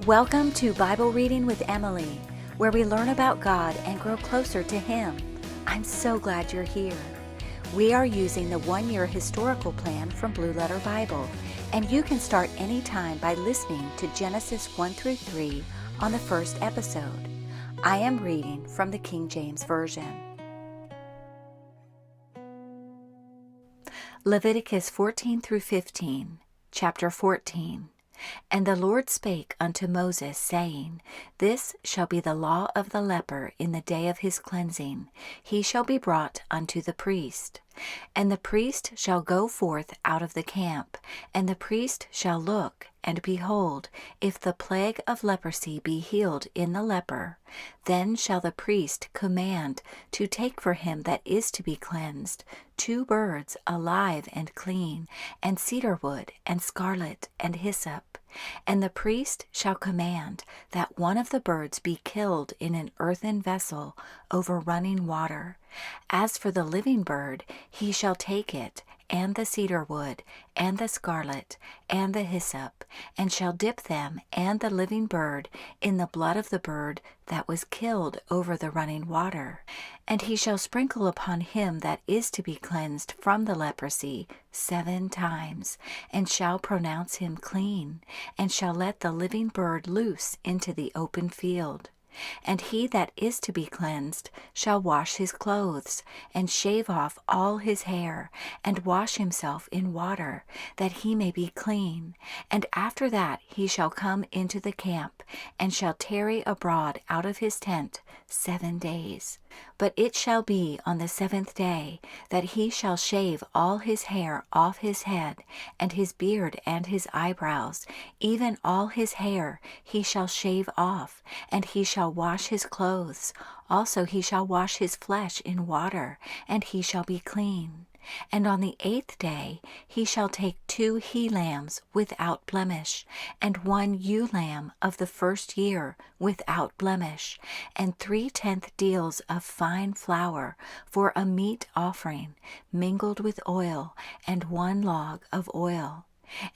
Welcome to Bible Reading with Emily, where we learn about God and grow closer to Him. I'm so glad you're here. We are using the one-year historical plan from Blue Letter Bible, and you can start anytime by listening to Genesis 1 through 3 on the first episode. I am reading from the King James Version. Leviticus 14 through 15, chapter 14. And the Lord spake unto Moses, saying, This shall be the law of the leper in the day of his cleansing. He shall be brought unto the priest. And the priest shall go forth out of the camp, and the priest shall look, and behold, if the plague of leprosy be healed in the leper, then shall the priest command to take for him that is to be cleansed 2 birds alive and clean, and cedar wood, and scarlet, and hyssop. And the priest shall command that one of the birds be killed in an earthen vessel over running water. As for the living bird, he shall take it, and the cedar wood, and the scarlet, and the hyssop, and shall dip them and the living bird in the blood of the bird that was killed over the running water. And he shall sprinkle upon him that is to be cleansed from the leprosy 7 times, and shall pronounce him clean, and shall let the living bird loose into the open field. And he that is to be cleansed shall wash his clothes, and shave off all his hair, and wash himself in water, that he may be clean. And after that he shall come into the camp, and shall tarry abroad out of his tent 7 days. But it shall be on the 7th day that he shall shave all his hair off his head, and his beard and his eyebrows, even all his hair he shall shave off, and he shall wash his clothes. Also he shall wash his flesh in water, and he shall be clean. And on the 8th day he shall take 2 he-lambs without blemish, and 1 ewe-lamb of the first year without blemish, and 3/10 deals of fine flour for a meat offering, mingled with oil, and 1 log of oil.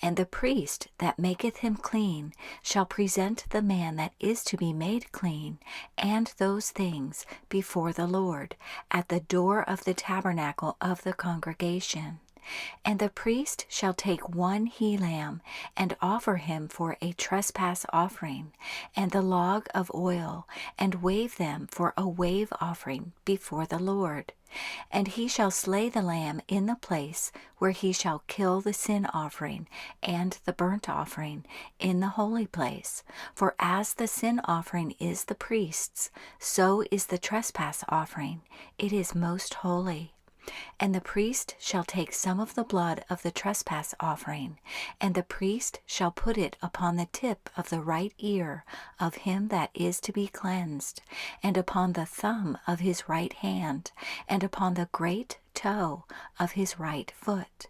And the priest that maketh him clean shall present the man that is to be made clean, and those things before the Lord, at the door of the tabernacle of the congregation. And the priest shall take 1 he-lamb, and offer him for a trespass offering, and the log of oil, and wave them for a wave offering before the Lord. And he shall slay the lamb in the place where he shall kill the sin offering and the burnt offering in the holy place. For as the sin offering is the priest's, so is the trespass offering. It is most holy. And the priest shall take some of the blood of the trespass offering, and the priest shall put it upon the tip of the right ear of him that is to be cleansed, and upon the thumb of his right hand, and upon the great toe of his right foot.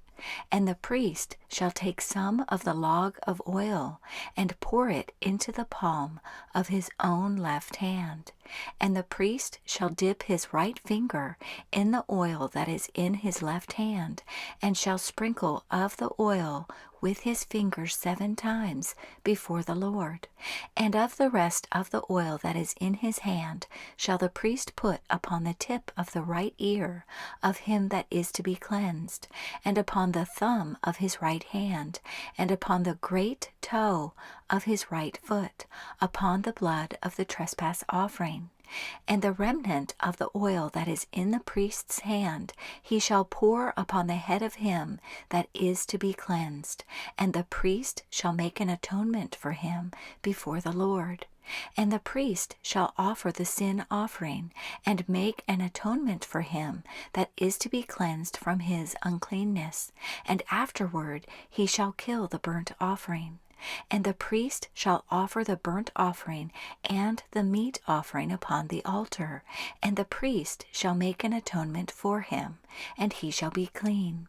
And the priest shall take some of the log of oil, and pour it into the palm of his own left hand. And the priest shall dip his right finger in the oil that is in his left hand, and shall sprinkle of the oil with his fingers 7 times before the Lord. And of the rest of the oil that is in his hand shall the priest put upon the tip of the right ear of him that is to be cleansed, and upon the thumb of his right hand, and upon the great toe of his right foot, upon the blood of the trespass offering. And the remnant of the oil that is in the priest's hand he shall pour upon the head of him that is to be cleansed, and the priest shall make an atonement for him before the Lord. And the priest shall offer the sin offering, and make an atonement for him that is to be cleansed from his uncleanness, and afterward he shall kill the burnt offering. And the priest shall offer the burnt offering and the meat offering upon the altar, and the priest shall make an atonement for him, and he shall be clean.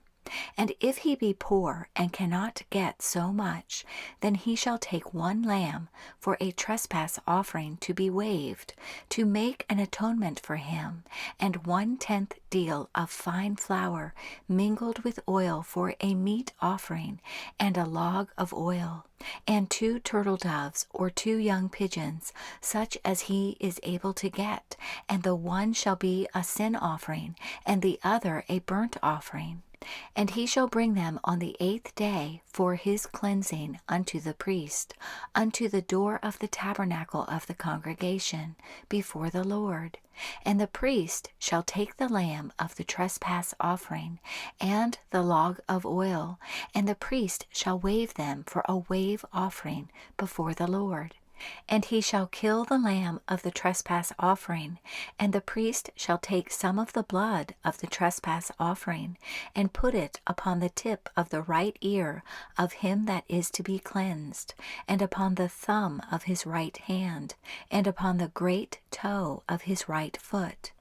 And if he be poor and cannot get so much, then he shall take 1 lamb for a trespass offering to be waived, to make an atonement for him, and 1/10 deal of fine flour mingled with oil for a meat offering, and a log of oil, and 2 turtle doves or 2 young pigeons, such as he is able to get, and the one shall be a sin offering, and the other a burnt offering. And he shall bring them on the 8th day for his cleansing unto the priest, unto the door of the tabernacle of the congregation, before the Lord. And the priest shall take the lamb of the trespass offering, and the log of oil, and the priest shall wave them for a wave offering before the Lord. And he shall kill the lamb of the trespass offering, and the priest shall take some of the blood of the trespass offering, and put it upon the tip of the right ear of him that is to be cleansed, and upon the thumb of his right hand, and upon the great toe of his right foot.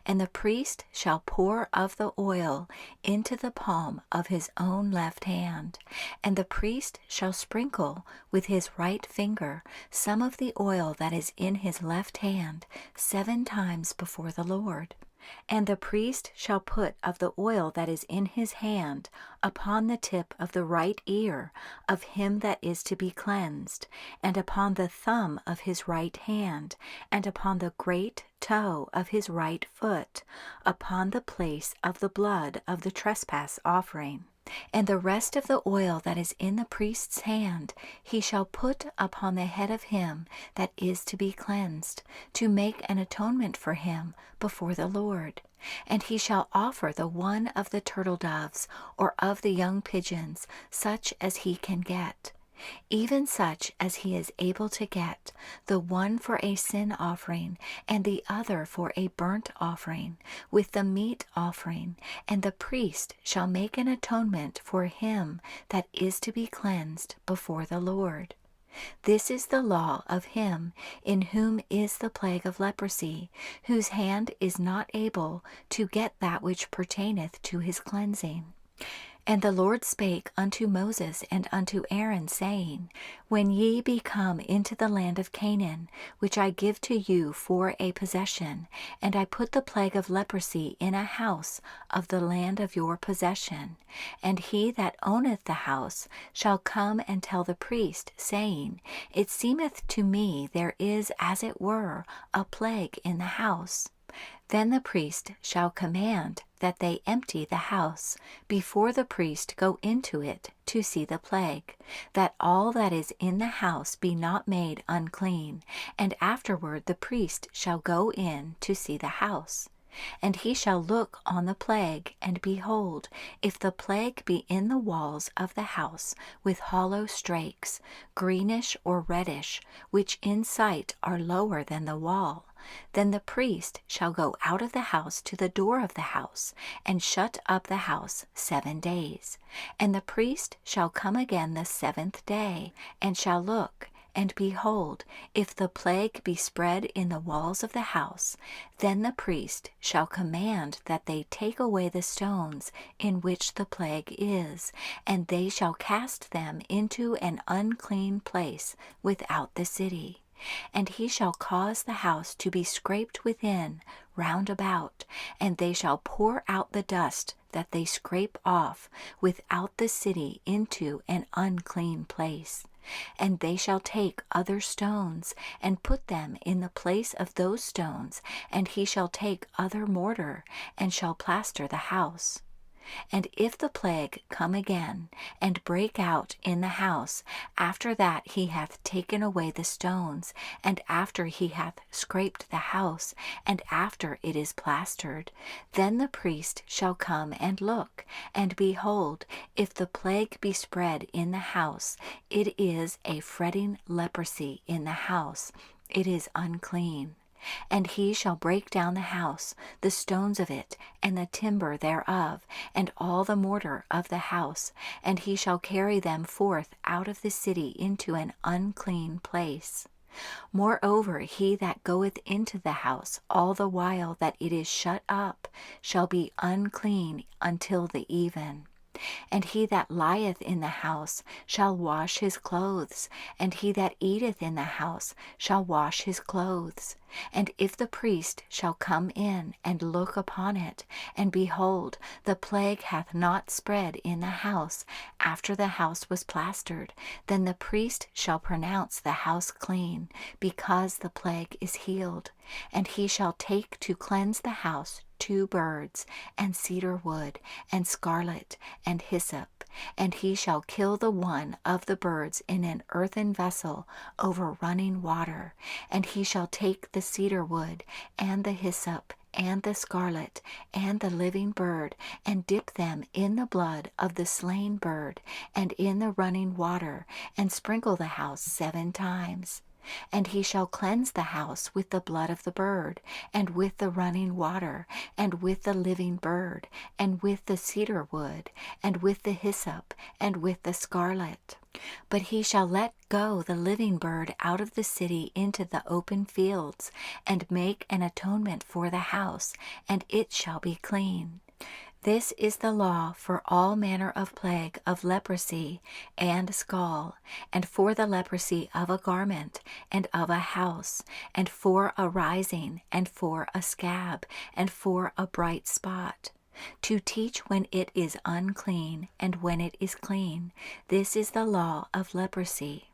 And the priest shall pour of the oil into the palm of his own left hand, and the priest shall sprinkle with his right finger some of the oil that is in his left hand 7 times before the Lord. And the priest shall put of the oil that is in his hand upon the tip of the right ear of him that is to be cleansed, and upon the thumb of his right hand, and upon the great toe of his right foot, upon the place of the blood of the trespass offering. And the rest of the oil that is in the priest's hand he shall put upon the head of him that is to be cleansed, to make an atonement for him before the Lord. And he shall offer the one of the turtle doves or of the young pigeons, such as he can get, even such as he is able to get, the one for a sin offering, and the other for a burnt offering, with the meat offering. And the priest shall make an atonement for him that is to be cleansed before the Lord. This is the law of him in whom is the plague of leprosy, whose hand is not able to get that which pertaineth to his cleansing. And the Lord spake unto Moses and unto Aaron, saying, When ye be come into the land of Canaan, which I give to you for a possession, and I put the plague of leprosy in a house of the land of your possession, and he that owneth the house shall come and tell the priest, saying, It seemeth to me there is as it were a plague in the house. Then the priest shall command that they empty the house before the priest go into it to see the plague, that all that is in the house be not made unclean, and afterward the priest shall go in to see the house. And he shall look on the plague, and behold, if the plague be in the walls of the house with hollow strakes, greenish or reddish, which in sight are lower than the wall, then the priest shall go out of the house to the door of the house, and shut up the house 7 days. And the priest shall come again the 7th day, and shall look, and behold, if the plague be spread in the walls of the house, then the priest shall command that they take away the stones in which the plague is, and they shall cast them into an unclean place without the city. And he shall cause the house to be scraped within round about, and they shall pour out the dust that they scrape off without the city into an unclean place. And they shall take other stones, and put them in the place of those stones, and he shall take other mortar, and shall plaster the house. And if the plague come again, and break out in the house, after that he hath taken away the stones, and after he hath scraped the house, and after it is plastered, then the priest shall come and look, and behold, if the plague be spread in the house, it is a fretting leprosy in the house, it is unclean. And he shall break down the house, the stones of it, and the timber thereof, and all the mortar of the house, and he shall carry them forth out of the city into an unclean place. Moreover, he that goeth into the house all the while that it is shut up shall be unclean until the even. And he that lieth in the house shall wash his clothes, and he that eateth in the house shall wash his clothes. And if the priest shall come in and look upon it, and behold, the plague hath not spread in the house after the house was plastered, then the priest shall pronounce the house clean, because the plague is healed. And he shall take to cleanse the house 2 birds, and cedar wood, and scarlet, and hyssop. And he shall kill the one of the birds in an earthen vessel over running water. And he shall take the cedar wood, and the hyssop, and the scarlet, and the living bird, and dip them in the blood of the slain bird, and in the running water, and sprinkle the house 7 times. And he shall cleanse the house with the blood of the bird, and with the running water, and with the living bird, and with the cedar wood, and with the hyssop, and with the scarlet. But he shall let go the living bird out of the city into the open fields, and make an atonement for the house, and it shall be clean. This is the law for all manner of plague of leprosy and scall, and for the leprosy of a garment, and of a house, and for a rising, and for a scab, and for a bright spot, to teach when it is unclean, and when it is clean. This is the law of leprosy.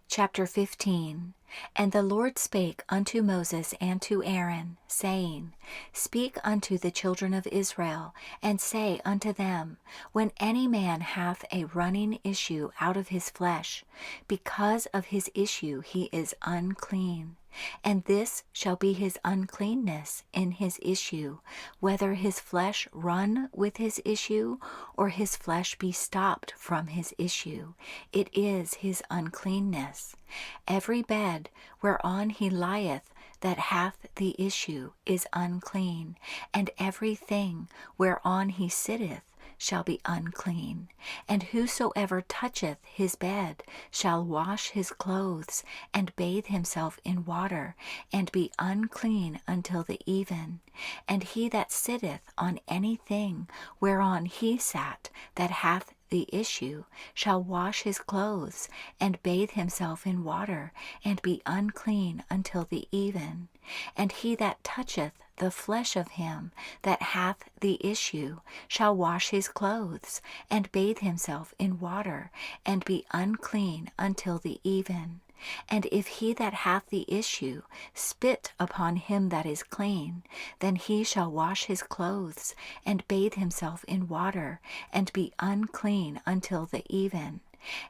Chapter 15. And the Lord spake unto Moses and to Aaron, saying, Speak unto the children of Israel, and say unto them, When any man hath a running issue out of his flesh, because of his issue he is unclean. And this shall be his uncleanness in his issue, whether his flesh run with his issue, or his flesh be stopped from his issue. It is his uncleanness. Every bed whereon he lieth that hath the issue is unclean, and every thing whereon he sitteth shall be unclean. And whosoever toucheth his bed shall wash his clothes, and bathe himself in water, and be unclean until the even. And he that sitteth on any thing whereon he sat that hath the issue shall wash his clothes, and bathe himself in water, and be unclean until the even. And he that toucheth the flesh of him that hath the issue shall wash his clothes, and bathe himself in water, and be unclean until the even. And if he that hath the issue spit upon him that is clean, then he shall wash his clothes, and bathe himself in water, and be unclean until the even.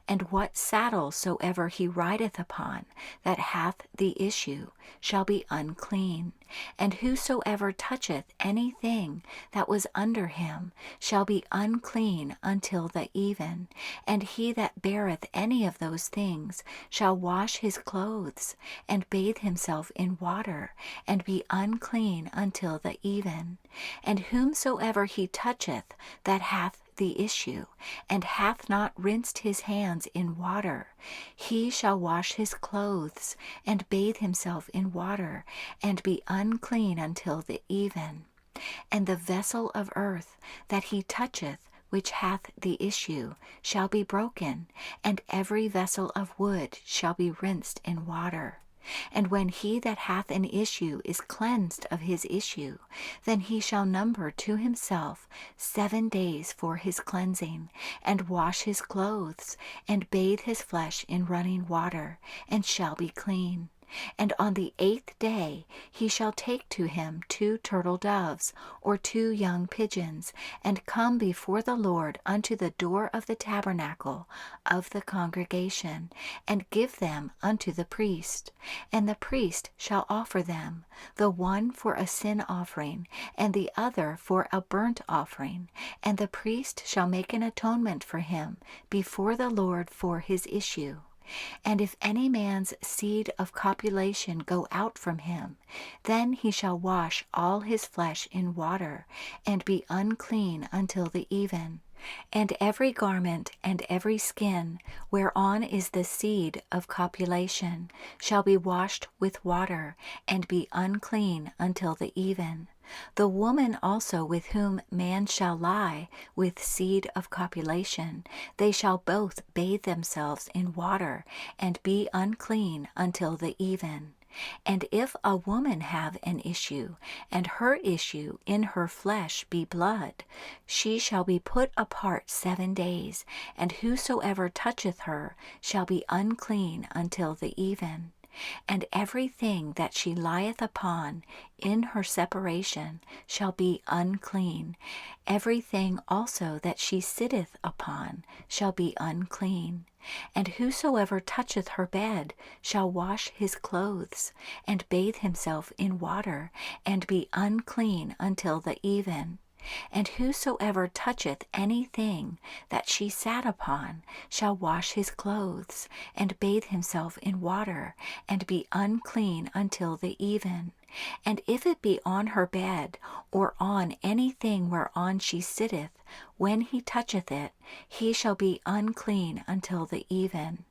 And what saddle soever he rideth upon that hath the issue shall be unclean. And whosoever toucheth any thing that was under him shall be unclean until the even. And he that beareth any of those things shall wash his clothes, and bathe himself in water, and be unclean until the even. And whomsoever he toucheth that hath the issue, and hath not rinsed his hands in water, he shall wash his clothes, and bathe himself in water, and be unclean until the even. And the vessel of earth that he toucheth, which hath the issue, shall be broken, and every vessel of wood shall be rinsed in water. And when he that hath an issue is cleansed of his issue, then he shall number to himself 7 days for his cleansing, and wash his clothes, and bathe his flesh in running water, and shall be clean. And on the 8th day he shall take to him 2 turtle doves, or 2 young pigeons, and come before the Lord unto the door of the tabernacle of the congregation, and give them unto the priest. And the priest shall offer them, the one for a sin offering, and the other for a burnt offering. And the priest shall make an atonement for him before the Lord for his issue. And if any man's seed of copulation go out from him, then he shall wash all his flesh in water, and be unclean until the even. And every garment and every skin whereon is the seed of copulation shall be washed with water, and be unclean until the even. The woman also with whom man shall lie with seed of copulation, they shall both bathe themselves in water, and be unclean until the even. And if a woman have an issue, and her issue in her flesh be blood, she shall be put apart 7 days, and whosoever toucheth her shall be unclean until the even. And everything that she lieth upon in her separation shall be unclean. Everything also that she sitteth upon shall be unclean. And whosoever toucheth her bed shall wash his clothes, and bathe himself in water, and be unclean until the even. And whosoever toucheth anything that she sat upon shall wash his clothes, and bathe himself in water, and be unclean until the even. And if it be on her bed, or on anything whereon she sitteth, when he toucheth it, he shall be unclean until the even.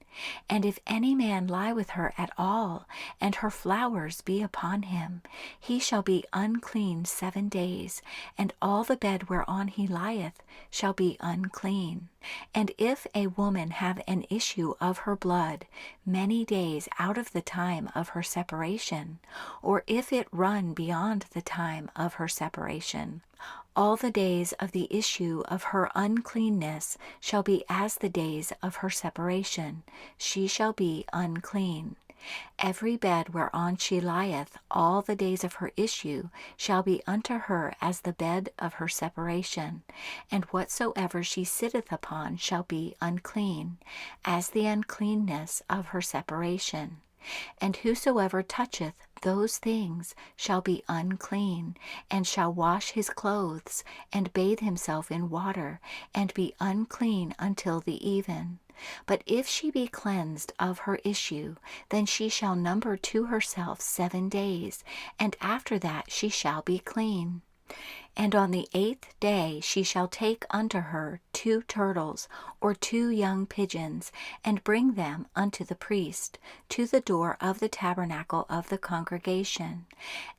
And if any man lie with her at all, and her flowers be upon him, he shall be unclean 7 days, and all the bed whereon he lieth shall be unclean. And if a woman have an issue of her blood many days out of the time of her separation, or if it run beyond the time of her separation, all the days of the issue of her uncleanness shall be as the days of her separation. She shall be unclean. Every bed whereon she lieth all the days of her issue shall be unto her as the bed of her separation, and whatsoever she sitteth upon shall be unclean, as the uncleanness of her separation. And whosoever toucheth those things shall be unclean, and shall wash his clothes, and bathe himself in water, and be unclean until the even. But if she be cleansed of her issue, then she shall number to herself 7 days, and after that she shall be clean. And on the 8th day she shall take unto her 2 turtles, or 2 young pigeons, and bring them unto the priest, to the door of the tabernacle of the congregation.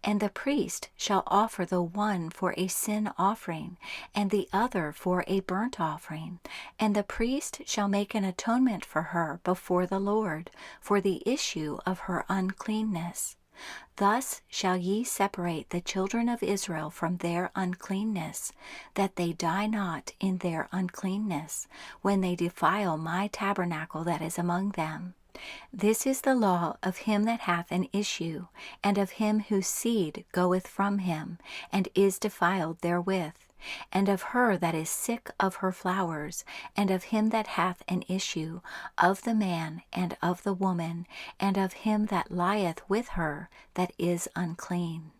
And the priest shall offer the one for a sin offering, and the other for a burnt offering. And the priest shall make an atonement for her before the Lord, for the issue of her uncleanness. Thus shall ye separate the children of Israel from their uncleanness, that they die not in their uncleanness, when they defile my tabernacle that is among them. This is the law of him that hath an issue, and of him whose seed goeth from him, and is defiled therewith, and of her that is sick of her flowers, and of him that hath an issue, of the man and of the woman, and of him that lieth with her that is unclean.